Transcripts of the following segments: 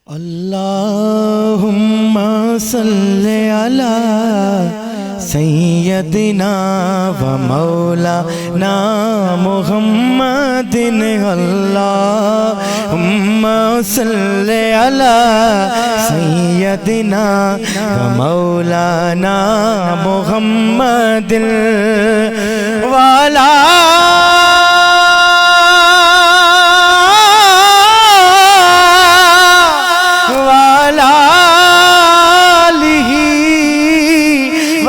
اللہم صلی علی سیدنا و مولانا محمد اللہم صلی علی سیدنا و مولانا محمد وعلی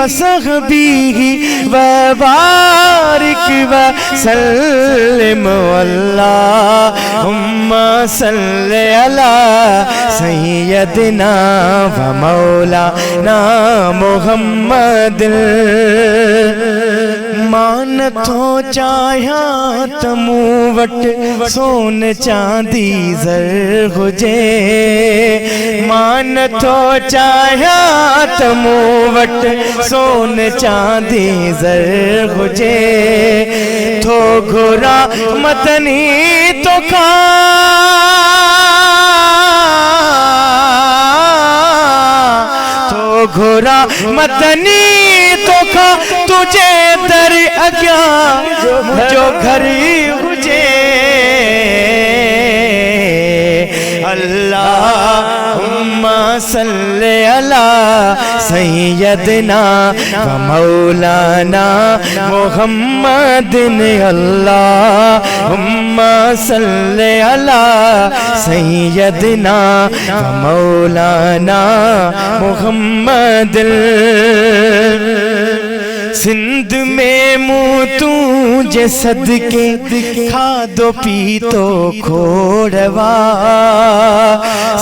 وصحبہ وبارک وسلم اللہم صلی علی سیدنا و مولانا محمد مانتھو چاہیاں تمو وٹ سون چاندی زر ہوجے مانتھو چاہیاں تمو وٹ سون چاندی زر ہوجے تو گھرا مدنی تو گھرا مدنی تو کھا تجھے در اگیا جو گھری ہوجے اللہم صلی علی سیدنا و مولانا محمد اللہم صلی علی سیدنا و مولانا محمد سندھ میں موتوں جے صدقے کھادو پیتو کھوڑوا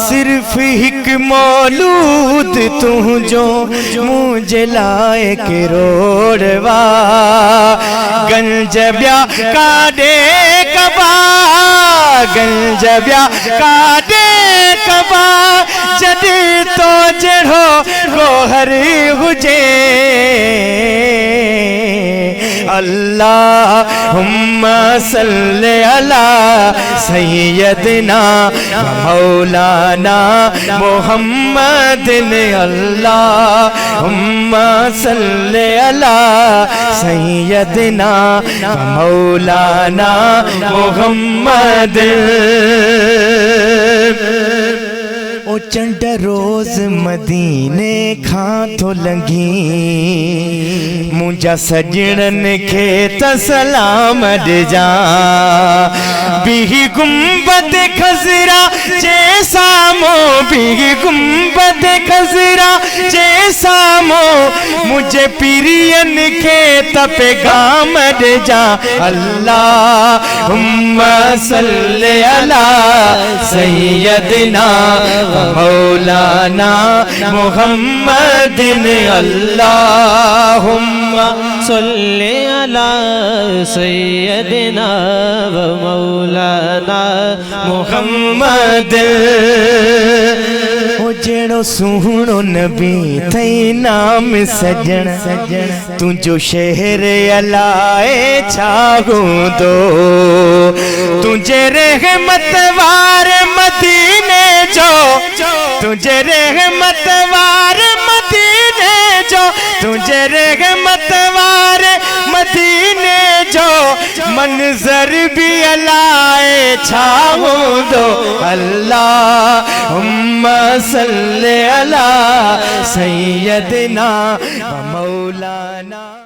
صرف ایک مولود تو جو مجھے لائے کروڑوا گنج بیا کاڑے کبا گنج بیا کاڑے کبا جدی تو جڑھو گوہری ہوجے اللہم صلی علی سیدنا و مولانا محمد اللہم صلی علی سیدنا و مولانا محمد او چنڈ روز مدینے کھاں تو لنگی مجھا سجڑن کے تسلام ڈجا بھی گنبد خزرہ جیسا مو بھی گنبد خزرہ جیسا مو مجھے پیرین کے پیغام ڈجا اللہم صلی علی سیدنا مولانا محمد اللہم صلی علی سیدنا و مولانا محمد او جڑو سونو نبی تھئی نام سجن تجھو شہر علائے چھاگوں دو تجھے رحمت وار مدینے جو تجھے رحمت وار مدینے جو تجھے رحمت وار مدینے جو منظر بھی علائے چھاؤں دو اللہم صلی علی سیدنا و مولانا